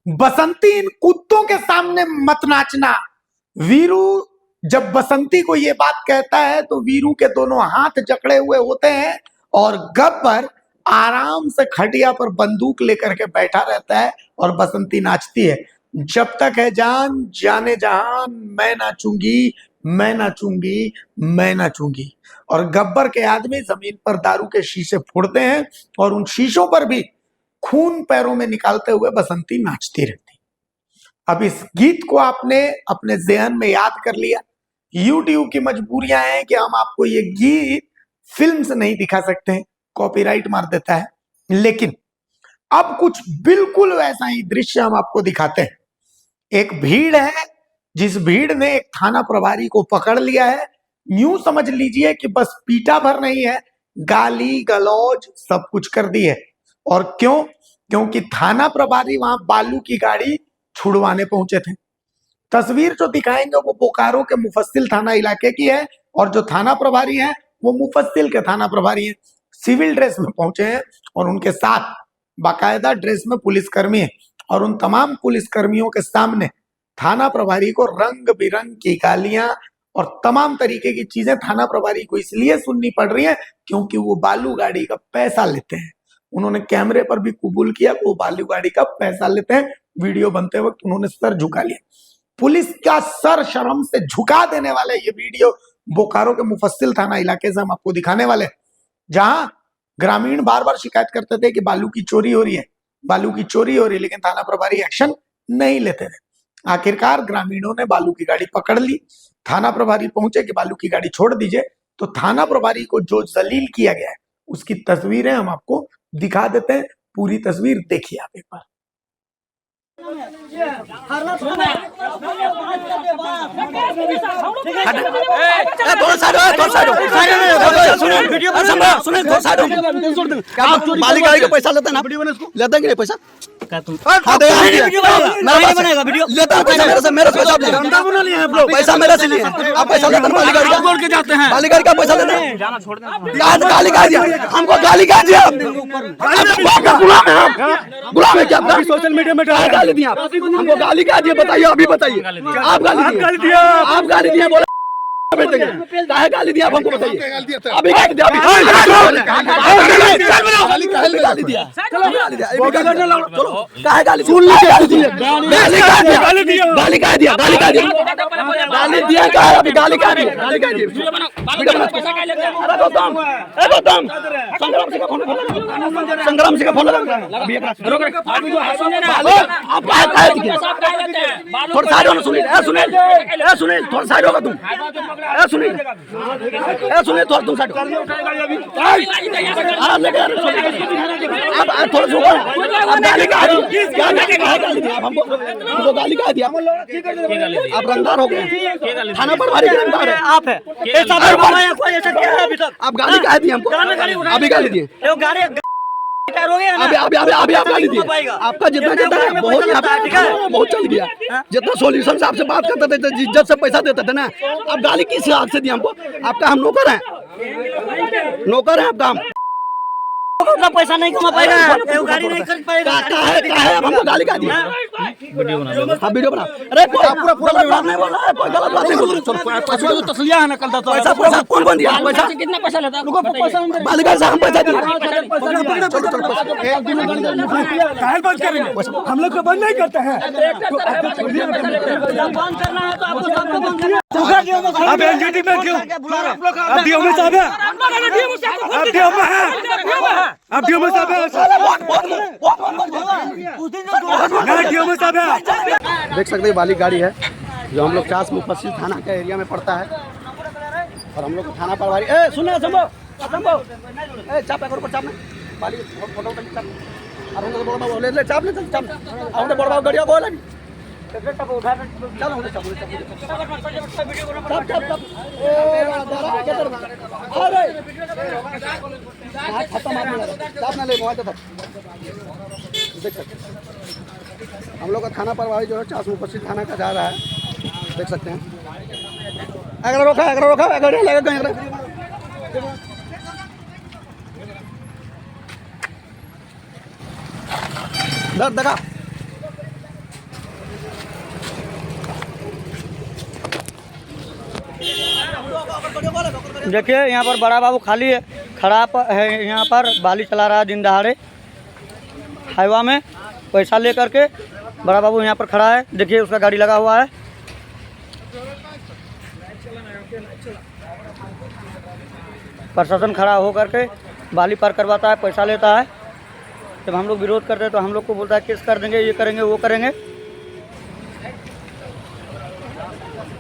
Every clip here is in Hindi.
बसंती इन कुत्तों के सामने मत नाचना। वीरू जब बसंती को ये बात कहता है तो वीरू के दोनों हाथ जकड़े हुए होते हैं और गब्बर आराम से खटिया पर बंदूक लेकर के बैठा रहता है और बसंती नाचती है, जब तक है जान जाने जहान मैं नाचूंगी मैं नाचूंगी मैं नाचूंगी। और गब्बर के आदमी जमीन पर दारू के शीशे फोड़ते हैं और उन शीशों पर भी खून पैरों में निकालते हुए बसंती नाचती रहती। अब इस गीत को आपने अपने ज़हन में याद कर लिया। यूट्यूब की मजबूरियां हैं कि हम आपको ये गीत फिल्म से नहीं दिखा सकते हैं, कॉपीराइट मार देता है, लेकिन अब कुछ बिल्कुल वैसा ही दृश्य हम आपको दिखाते हैं। एक भीड़ है, जिस भीड़ ने एक थाना प्रभारी को पकड़ लिया है। यूं समझ लीजिए कि बस पीटा भर नहीं है, गाली गलौज सब कुछ कर दी है। और क्यों? क्योंकि थाना प्रभारी वहां बालू की गाड़ी छुड़वाने पहुंचे थे। तस्वीर जो दिखाएंगे वो बोकारो के मुफस्सिल थाना इलाके की है और जो थाना प्रभारी हैं वो मुफस्सिल के थाना प्रभारी हैं। सिविल ड्रेस में पहुंचे हैं और उनके साथ बाकायदा ड्रेस में पुलिसकर्मी है और उन तमाम पुलिसकर्मियों के सामने थाना प्रभारी को रंग बिरंग की गालियां और तमाम तरीके की चीजें थाना प्रभारी को इसलिए सुननी पड़ रही है क्योंकि वो बालू गाड़ी का पैसा लेते हैं। उन्होंने कैमरे पर भी कबूल किया कि वो बालू गाड़ी का पैसा लेते हैं। वीडियो बनते वक्त उन्होंने सर झुका लिया। पुलिस का सर शर्म से झुका देने वाले ये वीडियो बोकारो के मुफस्सिल थाना इलाके से हम आपको दिखाने वाले, जहां ग्रामीण बार बार शिकायत करते थे कि बालू की चोरी हो रही है, बालू की चोरी हो रही है, लेकिन थाना प्रभारी एक्शन नहीं लेते थे। आखिरकार ग्रामीणों ने बालू की गाड़ी पकड़ ली। थाना प्रभारी पहुंचे कि बालू की गाड़ी छोड़ दीजिए, तो थाना प्रभारी को जो जलील किया गया है उसकी तस्वीरें हम आपको दिखा देते हैं। पूरी तस्वीर देखिए आप एक बार। बाली गाड़ी का पैसा लेते ना, लेते हैं कि नहीं पैसा? पैसा मेरे से लिए आप पैसा लेते हैं बाली गाड़ी का, बोल के जाते हैं बाली गाड़ी का पैसा लेते हैं। गाली गा दिया हमको, गाली गा दिया, गुलाम है क्या? सोशल मीडिया में गाली दिया हमको, गाली गा दिया, बताइए अभी बताइए। आप गाली दिया, आप गाली दिया, बोला काहे गाली दिया आप हमको बताइए। अभी गाली दिया, गाली दिया, चलो काहे गाली सुन लीजिए, गाली दिया, गाली दिया, गाली दिया काहे? अभी गाली गा दिया, गाली गा दिया। अरे गौतम संग्राम से का फोन लगा अभी आप काहे दिया? थोड़ा साइड होना, सुनील थोड़ा साइड होगा तुम, सुनील थोड़ा तुम साइड थोड़ा रुको। गाली गा दिया हमको, गाली गा दिया। आप रंगदार हो गए, थाना प्रभारी के रंगदार है आप है। आप गाली गा दिए हमको, अभी गाली दिए, अभी आप गाली दिए। आपका जितना है बहुत चल गया। जितना सोल्यूशन से आपसे बात करते थे, इज्जत से पैसा देते थे ना, आप गाली किस हिसाब से दिए हमको? आपका हम नौकर हैं आपका, हम उतना पैसा नहीं कमा पाएगा, गाड़ी नहीं खरीद पाएगा। अब हमको गाली गा दिया। वीडियो बना। अरे पूरा नहीं बोल रहा है, कोई गलत बात नहीं बोल रहा। पैसा तो तसलिया है ना, कल था पैसा कौन दिया? पैसा कितना पैसा लेता? बाली गाड़ी से हम पैसा दिए। हम लोग को बंद नहीं करते हैं। बंद करना है तो आपको आप एनजीटी में क्यों? आप डीओ में साहब हैं, आप डीओ में हैं, आप डीओ में साहब हैं, डीओ में साहब हैं। देख सकते हैं बाली गाड़ी है जो हम लोग चास मुफस्सिल थाना के एरिया में पड़ता है और हम लोग को थाना प्रभारी सुनो चाप ऊपर चाप बाली फोटो चाप अब हम बड़ा बाबू ले चाप ले चाप हमने बड़ा बाबू गाड़िया बोला चलो हमने चाप अरे खत्म चाप ना ले मोबाइल तक देख सकते हम लोग का थाना प्रभारी जो है चास मुफस्सिल थाना का जा रहा है, देख सकते हैं। अगर रोका अगर लगा देखा देखिए यहाँ पर बड़ा बाबू खाली है, खड़ा है यहाँ पर, बाली चला रहा है दिन दहाड़े हाईवा में, पैसा ले करके बड़ा बाबू यहाँ पर खड़ा है। देखिए उसका गाड़ी लगा हुआ है। प्रशासन खड़ा हो करके बाली पार करवाता है, पैसा लेता है। जब हम लोग विरोध करते हैं तो हम लोग को बोलता है केस कर देंगे, ये करेंगे, वो करेंगे।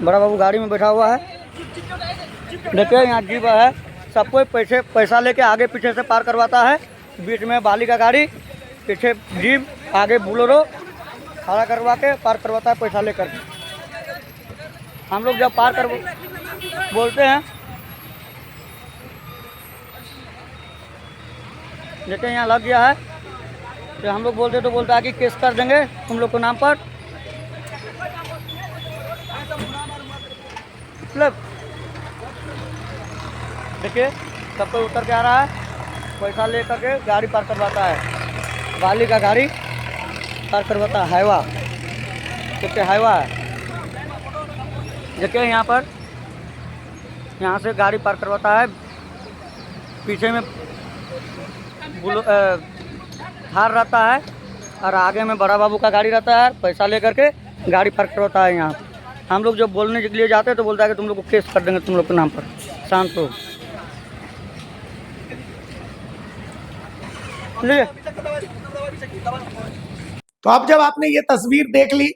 बड़ा बाबू गाड़ी में बैठा हुआ है। देखिए यहाँ जीप है, सबको पैसा लेके आगे पीछे से पार करवाता है। बीच में बाली का गाड़ी, पीछे जीप, आगे बोलेरो खड़ा करवा के पार करवाता है पैसा लेकर। हम लोग जब पार कर बोलते हैं, देखिए यहाँ लग गया है, तो हम लोग बोलते तो बोलता है कि केस कर देंगे तुम लोग के नाम पर। मतलब देखिए सब कोई उतर के आ रहा है, पैसा ले करके गाड़ी पार करवाता है। बाली का गाड़ी पार करवाता है हाईवा, देखिए हाईवा है। देखिए यहाँ पर, यहाँ से गाड़ी पार करवाता है। पीछे में थार रहता है और आगे में बड़ा बाबू का गाड़ी रहता है। पैसा लेकर के गाड़ी पार करवाता है। यहाँ हम लोग जब बोलने के लिए जाते हैं तो बोलता है कि तुम लोग को केस कर देंगे तुम लोग के नाम पर। शांत हो। तो अब जब आपने ये तस्वीर देख ली,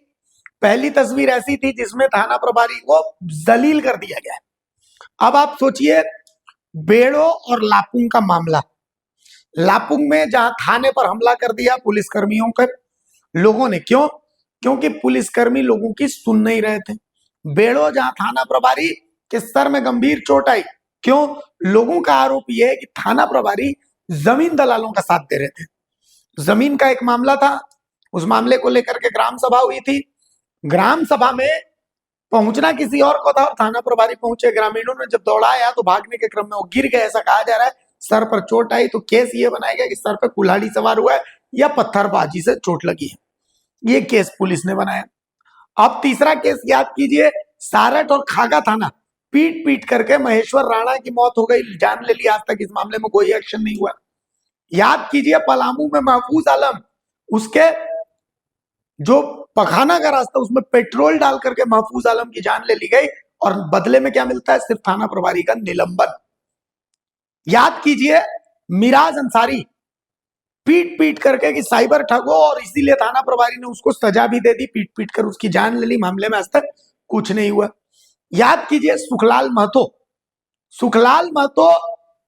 पहली तस्वीर ऐसी थी जिसमें थाना प्रभारी को जलील कर दिया गया। अब आप सोचिए बेड़ो और लापुंग का मामला। लापुंग में जहां थाने पर हमला कर दिया पुलिसकर्मियों के लोगों ने, क्यों? क्योंकि पुलिसकर्मी लोगों की सुन नहीं रहे थे। बेड़ो जहां थाना प्रभारी के सर में गंभीर चोट आई, क्यों? लोगों का आरोप यह है कि थाना प्रभारी जमीन दलालों का साथ दे रहे थे। जमीन का एक मामला था, उस मामले को लेकर के ग्राम सभा हुई थी। ग्राम सभा में पहुंचना किसी और को था और थाना प्रभारी पहुंचे। ग्रामीणों ने जब दौड़ाया तो भागने के क्रम में वो गिर गए, ऐसा कहा जा रहा है। सर पर चोट आई तो केस ये बनाया गया कि सर पर कुल्हाड़ी सवार हुआ है या पत्थरबाजी से चोट लगी है। ये केस पुलिस ने बनाया। अब तीसरा केस याद कीजिए, सारठ और खागा थाना, पीट पीट करके महेश्वर राणा की मौत हो गई, जान ले लिया। आज तक इस मामले में कोई एक्शन नहीं हुआ। याद कीजिए पलामू में महफूज आलम, उसके जो पखाना का रास्ता उसमें पेट्रोल डाल करके महफूज आलम की जान ले ली गई और बदले में क्या मिलता है? सिर्फ थाना प्रभारी का निलंबन। याद कीजिए मिराज अंसारी, पीट पीट करके कि साइबर ठगो, और इसीलिए थाना प्रभारी ने उसको सजा भी दे दी, पीट पीट कर उसकी जान ले ली। मामले में आज तक कुछ नहीं हुआ। याद कीजिए सुखलाल महतो, सुखलाल महतो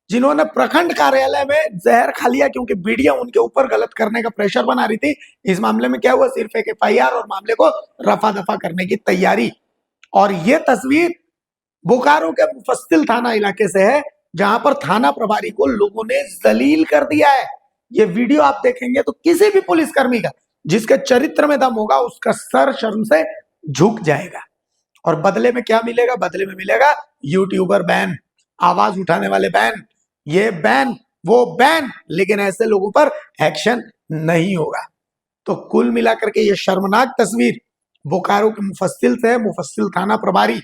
जिन्होंने प्रखंड कार्यालय में जहर खा लिया क्योंकि बीडिया उनके ऊपर गलत करने का प्रेशर बना रही थी। इस मामले में क्या हुआ? सिर्फ एक एफआईआर और मामले को रफा दफा करने की तैयारी। और ये तस्वीर बोकारो के मुफस्सिल थाना इलाके से है, जहां पर थाना प्रभारी को लोगों ने जलील कर दिया है। ये वीडियो आप देखेंगे तो किसी भी पुलिसकर्मी का जिसके चरित्र में दम होगा उसका सर शर्म से झुक जाएगा। और बदले में क्या मिलेगा? बदले में मिलेगा यूट्यूबर बैन, आवाज उठाने वाले बैन, ये बैन वो बैन, लेकिन ऐसे लोगों पर एक्शन नहीं होगा। तो कुल मिलाकर के ये शर्मनाक तस्वीर बोकारो के मुफस्सिल से है, मुफस्सिल थाना प्रभारी,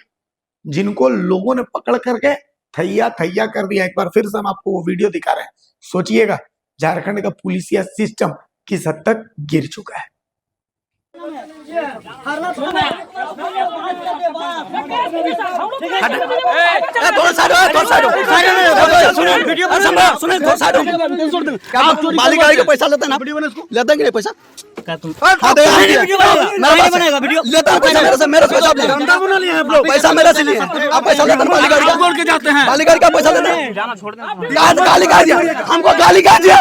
जिनको लोगों ने पकड़ करके थैया थैया कर दिया। एक बार फिर से हम आपको वो वीडियो दिखा रहे हैं, सोचिएगा झारखंड का पुलिसिया सिस्टम किस हद तक गिर चुका है। बाली गाड़ी का पैसा लेता ना, लेता कि नहीं पैसा? पैसा मेरे से लिए, आप पैसा लेते बाली गाड़ी का, बोल के जाते हैं बाली गाड़ी का पैसा लेते हैं। गाली गा दिया हमको, गाली गा दिया।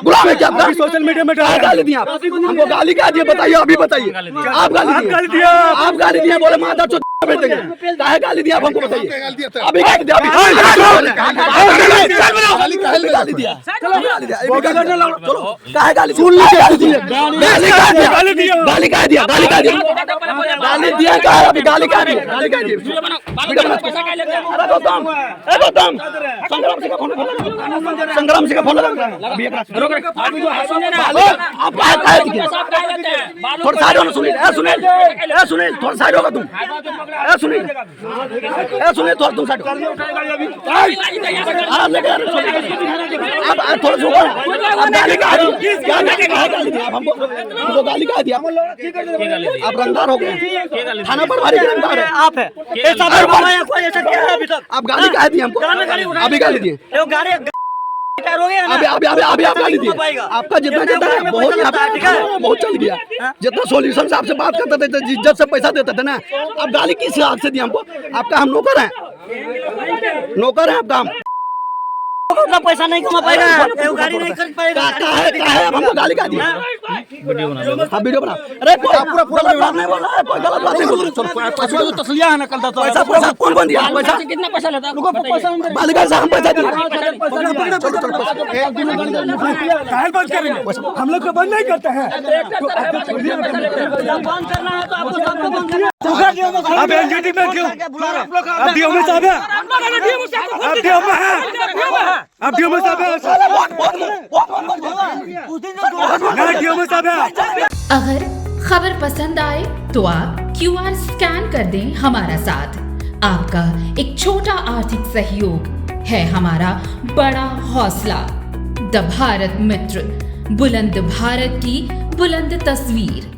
गुलाम है क्या? सोशल मीडिया में गाली दिया हमको, गाली गा दिया। बताइए, अभी बताइए, आप गाली दिया, आप गाली दिया, बोले माता चो बेचेंगे, काहे गाली दिया हमको बताइए। अभी गाली दिया, अभी गाली दिया, चलो काहे गाली सुन लीजिए, गाली दिया, गाली दिया, गाली गा दिया, गाली गा दिया, गाली दिया का अभी गाली गा दिया, गाली गा दिया। अरे गौतम, अरे गौतम, संग्राम सिंह का फोन लगा, संग्राम सिंह का फोन लगा। अभी आप काहे थोड़ा साइड होना, सुनील, सुनील, सुनील, थोड़ा साइड होगा तुम। सुनिए थोड़ा तुम साइड आप थोड़ा रुको ना। आप गाली का हमको गाली का दिया। आप रंगदार हो गए, थाना प्रभारी के रंगदार है आप है आप गाली का दिए हमको, अभी गाली दिए अभी आप गाली दिए। आपका जितना है बहुत बहुत चल गया। जितना सॉल्यूशन से आपसे बात करते थे, इज्जत से पैसा देते थे ना, अब गाली किस हिसाब से दी हमको? आपका हम नौकर हैं आपका हम उतना पैसा नहीं कमा पाएगा, गाड़ी नहीं कर पाएगा। अब हमको गाली का दिया। वीडियो बना। अरे पूरा बात नहीं बोल रहा है, कोई गलत बात नहीं बोल रहा है। तसलिया है ना कल पैसा कौन दिया? पैसा कितना पैसा लेता है? बालिका से हम पैसा दिए। काहे बंद करेंगे? हम लोग को बंद नहीं करते हैं। बंद करना है तो आपको सबको बंद करना है। आप एनजीटी में क्यों? आप डीओ में साहब हैं? आप डीओ में हैं? आप डीओ में साहब हैं? नहीं डीओ में साहब हैं। अगर खबर पसंद आए तो आप QR स्कैन कर दें हमारा साथ। आपका एक छोटा आर्थिक सहयोग है हमारा बड़ा हौसला। द भारत मित्र, बुलंद भारत की बुलंद तस्वीर।